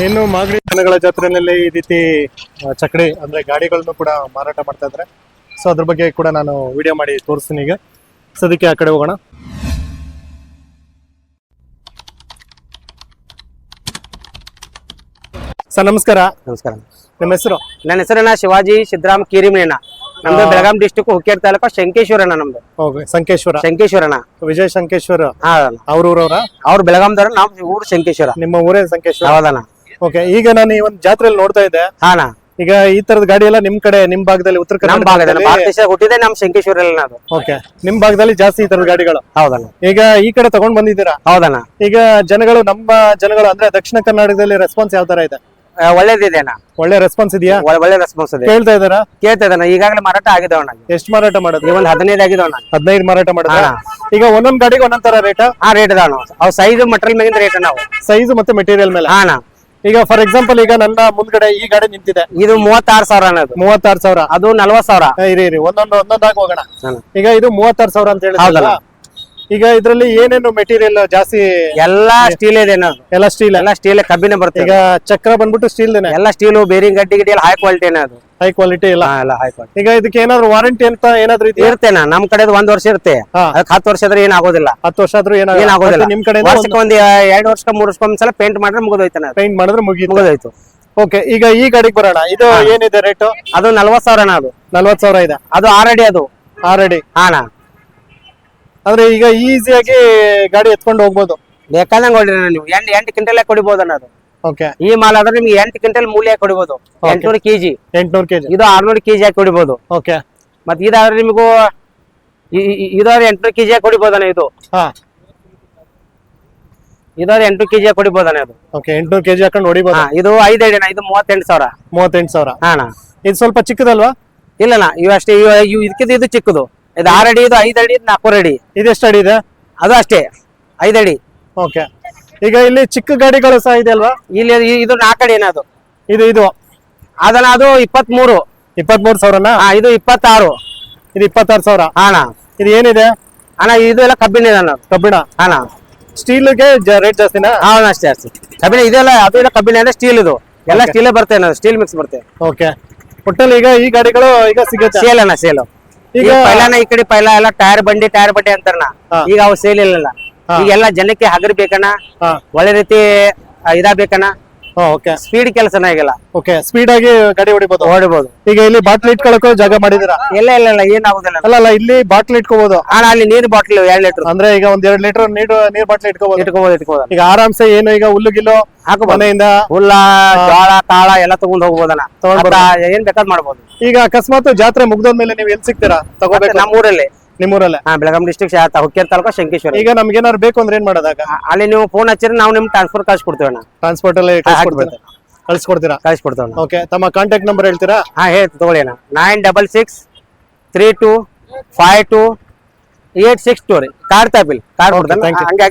ಇನ್ನು ಮಾಗಡಿ ದನಗಳ ಜಾತ್ರೆಯಲ್ಲಿ ಈ ರೀತಿ ಚಕಡಿ ಅಂದ್ರೆ ಗಾಡಿಗಳನ್ನು ಕೂಡ ಮಾರಾಟ ಮಾಡ್ತಾ ಇದ್ದಾರೆ. ಸೊ ಅದ್ರ ಬಗ್ಗೆ ಕೂಡ ನಾನು ವಿಡಿಯೋ ಮಾಡಿ ತೋರಿಸ್ತೀನಿ. ಈಗ ಸದ್ಯಕ್ಕೆ ಆ ಕಡೆ ಹೋಗೋಣ. ಸರ್ ನಮಸ್ಕಾರ. ನಮಸ್ಕಾರ. ನಿಮ್ಮ ಹೆಸರು? ನನ್ನ ಹೆಸರನ್ನ ಶಿವಾಜಿ ಸಿದ್ದರಾಮ್ ಕಿರಿಮೇನ. ನಮ್ದು ಬೆಳಗಾಂ ಡಿಸ್ಟಿಕ್ ಹುಕ್ಕೇರಿ ತಾಲೂಕು ಶಂಕೇಶ್ವರನ. ನಮ್ದು ಶಂಕೇಶ್ವರ. ವಿಜಯ ಶಂಕೇಶ್ವರ ಅವ್ರ ಊರವ್ರ? ಅವ್ರು ಬೆಳಗಾಂದವ್ರ, ನಾವು ಊರು ಶಂಕೇಶ್ವರ. ನಿಮ್ಮ ಊರೇ ಶಂಕೇಶ್ವರ? ಹೌದಣ್ಣ. ಓಕೆ. ಈಗ ನಾನು ಈ ಒಂದು ಜಾತ್ರೆಯಲ್ಲಿ ನೋಡ್ತಾ ಇದ್ದೆ. ಹಾನ. ಈಗ ಈ ತರದ ಗಾಡಿ ಎಲ್ಲ ನಿಮ್ ಕಡೆ, ನಿಮ್ ಭಾಗದಲ್ಲಿ, ಉತ್ತರ ಕರ್ನಾಟಕ ಹುಟ್ಟಿದೆ ನಮ್ ಶಂಕೇಶ್ವರ. ಓಕೆ. ನಿಮ್ ಭಾಗದಲ್ಲಿ ಜಾಸ್ತಿ ಈ ತರದ ಗಾಡಿಗಳು? ಹೌದಣ್ಣ. ಈಗ ಈ ಕಡೆ ತಗೊಂಡ್ ಬಂದಿದ್ದೀರಾ? ಹೌದಣ್ಣ. ಈಗ ನಮ್ಮ ಜನಗಳು ಅಂದ್ರೆ ದಕ್ಷಿಣ ಕರ್ನಾಟಕದಲ್ಲಿ ರೆಸ್ಪಾನ್ಸ್ ಯಾವ ತರ ಇದೆ? ಒಳ್ಳೇದಿದೆ ಅಣ್ಣ. ಒಳ್ಳೆ ರೆಸ್ಪಾನ್ಸ್ ಇದೆಯಾ? ಒಳ್ಳೆ ರೆಸ್ಪಾನ್ಸ್ ಇದೆ. ಕೇಳ್ತಾ ಇದಾರಾ? ಕೇಳ್ತಾ ಇದ್ದಾನ. ಈಗಾಗಲೇ ಮಾರಾಟ ಆಗಿದವಣ್ಣ. ಎಷ್ಟು ಮಾರಾಟ ಮಾಡೋದು? ಒಂದು 15 ಆಗಿದವಣ್ಣ. 15 ಮಾರಾಟ ಮಾಡಿದ್ರ? ಈಗ ಒಂದೊಂದ್ ಗಾಡಿಗೆ ಒಂದೊಂದ್ ತರ ರೇಟ್? ರೇಟ್ ಅದಾವ. ಅವ್ ಸೈಜ್ ಮಟೀರಿಯಲ್ ಮೇಗಿನ ರೇಟ್ ನಾವು. ಸೈಜ್ ಮತ್ತೆ ಮೆಟೀರಿಯಲ್ ಮೇಲೆ? ಈಗ ಫಾರ್ ಎಕ್ಸಾಂಪಲ್ ಈಗ ನನ್ನ ಮುಂದ್ಗಡೆ ಈ ಗಾಡಿ ನಿಂತಿದೆ, ಇದು 36,000 ಅನ್ನೋದು. 36,000. ಅದು 40,000. ಇರಿ ಒಂದೊಂದಾಗಿ ಹೋಗೋಣ. ಈಗ ಇದು 36,000 ಅಂತ ಹೇಳಿದ್ರಲ್ಲ. ಈಗ ಇದ್ರಲ್ಲಿ ಏನೇನು ಮೆಟೀರಿಯಲ್ ಜಾಸ್ತಿ? ಎಲ್ಲಾ ಸ್ಟೀಲ್ ಇದೆ. ಎಲ್ಲ ಸ್ಟೀಲ್ ಕಬ್ಬಿನ ಬರುತ್ತೆ. ಈಗ ಚಕ್ರ ಬಂದ್ಬಿಟ್ಟು ಸ್ಟೀಲ್ ಎಲ್ಲ ಸ್ಟೀಲ್, ಬೇರಿಂಗ್ ಗಡ್ಡಿ ಗಿಡ್ಡಿ ಹೈ ಕ್ವಾಲಿಟಿ ಅದು. ಹೈ ಕ್ವಾಲಿಟಿ ಇಲ್ಲ? High quality. ಈಗ ಇದಕ್ಕೆ ಏನಾದ್ರು ವಾರಂಟಿ ಅಂತ ಏನಾದ್ರು ಇರ್ತೇನ? ನಮ್ ಕಡೆ 1 ವರ್ಷ ಇರುತ್ತೆ. ಅದಕ್ಕೆ 10 ವರ್ಷ ಆದ್ರೆ ಏನಾಗೋದಿಲ್ಲ. 10 ವರ್ಷ ಆದ್ರೂ ಏನಾಗೋದಿಲ್ಲ. ನಿಮ್ ಕಡೆ ವರ್ಷಕ್ಕೆ 2 ವರ್ಷ 3 ವರ್ಷ ಒಂದ್ಸಲ ಪೇಂಟ್ ಮಾಡಿದ್ರೆ ಮುಗಿದೋಯ್ತಾನ. ಪೇಂಟ್ ಮಾಡಿದ್ರೆ ಮುಗಿದೋಯ್ತು. ಓಕೆ. ಈಗ ಈ ಗಾಡಿಗೆ ಬರೋಣ. ಇದು ಏನಿದೆ ರೇಟ್? ಅದು 40,000. ಅದು 40,000 ಇದೆ. ಅದು 6 ಅಡಿ. ಅದು 6 ಅಡಿ. ಹಾಣ. ಅಂದ್ರೆ ಈಗ ಈಸಿಯಾಗಿ ಗಾಡಿ ಎತ್ಕೊಂಡು ಹೋಗ್ಬೋದು? ಬೇಕಾದಂಗ ಹೊಡ್ರಿ. ನೀವು 8 ಕ್ವಿಂಟಲ್ ಕೊಡಿಬಹುದು ಅನ್ನೋದು. ಓಕೆ. ಈ ಮಾಲ್ ಆದ್ರೆ ನಿಮ್ಗೆ 8 ಕ್ವಿಂಟಲ್ ಮೂಲ್ಯ ಕೊಡಿಬಹುದು. 800 ಕೆಜಿ. 800 ಕೆಜಿ. ಇದು 600 ಕೆಜಿ ಹಾಕಿ ಕೊಡಿಬಹುದು. ಓಕೆ. ಮತ್ತೆ ಇದಾದ್ರೆ ನಿಮಗೂ ಇದಾದ್ರೆ 800 ಕೆಜಿ ಹಾಕಿ ಕೊಡಿಬಹುದಣ್ಣ. ಇದು ಇದಾದ್ರೆ 800 ಕೆಜಿ ಹಾಕಿ ಕೊಡಿಬಹುದಣ್ಣ. ಅದು ಓಕೆ. 800 ಕೆಜಿ ಹಾಕೊಂಡು ಹೊಡಿಬಹುದು. ಇದು 5 ಅಡಿ ಅಣ್ಣ. ಇದು 38,000. 38,000. ಹಾಣ. ಇದು ಸ್ವಲ್ಪ ಚಿಕ್ಕದಲ್ವಾ? ಇಲ್ಲಣ್ಣ, ಇವು ಅಷ್ಟೇ. ಇದಕ್ಕಿಂತ ಇದು ಚಿಕ್ಕದು. ಇದು 6 ಅಡಿ. ಇದು 5 ಅಡಿ. 4 ಅಡಿ. ಇದೆಷ್ಟು ಅಡಿ ಇದೆ? ಅದು ಅಷ್ಟೇ 5 ಅಡಿ. ಓಕೆ. ಈಗ ಇಲ್ಲಿ ಚಿಕ್ಕ ಗಾಡಿಗಳು ಸಹ ಇದೆ ಅಲ್ವಾ? ಇಲ್ಲಿ ಇದು 4 ಅಡಿ ಅದು. ಇದು ಅದನ್ನ ಅದು 23,000. ಇದು 26. ಇದು 26,000. ಅಣ್ಣ. ಇದು ಏನಿದೆ ಅಣ್ಣ? ಇದು ಎಲ್ಲ ಕಬ್ಬಿಣ ಇದೆ. ಕಬ್ಬಿಣ. ಅಣ್ಣ. ಸ್ಟೀಲ್ಗೆ ರೇಟ್ ಜಾಸ್ತಿನಾ? ಅಷ್ಟೇ ಜಾಸ್ತಿ. ಕಬ್ಬಿಣ ಇದೆಲ್ಲ, ಅದು ಎಲ್ಲ ಕಬ್ಬಿಣ ಅಂದ್ರೆ ಸ್ಟೀಲ್. ಇದು ಎಲ್ಲ ಸ್ಟೀಲೇ ಬರ್ತೇನೆ. ಸ್ಟೀಲ್ ಮಿಕ್ಸ್ ಬರ್ತೇವೆ. ಓಕೆ. ಒಟ್ಟಲ್ಲಿ ಈಗ ಈ ಗಾಡಿಗಳು ಈಗ ಸಿಗುತ್ತೆ? ಸೇಲ್ ಅಣ್ಣ, ಸೇಲ್. ಈಗ ಪೈಲಾನ ಈ ಕಡೆ ಪೈಲ ಎಲ್ಲ ಟೈರ್ ಬಂಡಿ ಅಂತಾರಣ್ಣ. ಈಗ ಅವು ಸೇಲ್ ಇಲ್ಲ. ಈಗ ಎಲ್ಲ ಜನಕ್ಕೆ ಹಗರ್ ಬೇಕಣ್ಣ. ಒಳ್ಳೆ ರೀತಿ ಇದಾಗಬೇಕಣ್ಣ. ಸ್ಪೀಡ್ ಕೆಲಸನ ಈಗೆಲ್ಲ. ಓಕೆ. ಸ್ಪೀಡ್ ಆಗಿ ಗಾಡಿ ಹೊಡಿಬಹುದು. ಈಗ ಇಲ್ಲಿ ಬಾಟ್ಲ್ ಇಟ್ಕೊಳಕ್ಕೂ ಜಾಗ ಮಾಡಿದಿರಾ? ಇಲ್ಲ ಏನಾಗುದಿಲ್ಲ. ಅಲ್ಲ ಇಲ್ಲಿ ಬಾಟ್ಲ್ ಇಟ್ಕೋಬಹುದು. ಅಲ್ಲಿ ನೀರ್ ಬಾಟ್ಲ್ 2 ಲೀಟರ್ ಅಂದ್ರೆ ಈಗ 2 ಲೀಟರ್ ನೀರ್ ಬಾಟ್ಲ್ ಇಟ್ಕೋಬಹುದು. ಈಗ ಆರಾಮ್ಸೆ ಏನು ಈಗ ಹುಲ್ಲುಗಿಲ್ಲು ಮನೆಯಿಂದ ಹುಲ್ಲ, ಜೋಳ, ತಾಳ ಎಲ್ಲ ತಗೊಂಡ್ ಹೋಗ್ಬೋದಣ್ಣ. ಏನ್ ಬೇಕಾದ್ ಮಾಡ್ಬೋದು. ಈಗ ಅಕಸ್ಮಾತ್ ಜಾತ್ರೆ ಮುಗ್ದೋದ್ಮೇಲೆ ನೀವು ಎಲ್ಲಿ ಸಿಗ್ತೀರಾ ತಗೋಬೇಕು? ನಮ್ಮೂರಲ್ಲಿ. ನಿಮ್ಮೂರಲ್ಲೇ? ಬೆಳಗಾಂ ಡಿಸ್ಟ್ರಿಕ್ಟ್ ಹುಕ್ಕೇರಿ ತಾಲೂಕು ಶಂಕೇಶ್ವರ. ಈಗ ನಮ್ಗೆ ಏನಾದ್ರು ಬೇಕು ಅಂದ್ರೆ ಏನ್ ಮಾಡೋದಾಗ? ಅಲ್ಲಿ ನೀವು ಫೋನ್ ಹಚ್ಚಿದ್ರೆ ನಾವು ನಿಮ್ಗೆ ಟ್ರಾನ್ಸ್ಫರ್ ಕಳ್ಸಿಕೊಡ್ತೇವೆ. ಟ್ರಾನ್ಸ್ಪೋರ್ಟ್ ಅಲ್ಲಿ ಕಳ್ಸಿಕೊಡ್ತೀರಾ? ಓಕೆ. ತಮ್ಮ ಕಾಂಟ್ಯಾಕ್ಟ್ ನಂಬರ್ ಹೇಳ್ತೀರಾ? ಹೇಳ್ತೀನಿ ತಗೊಳ್ಳಿ ಅಣ್ಣ. 96625286 ಕಾರ್ಡ್ ಕೊಡ್ತಾನೆ. ಹಂಗೆ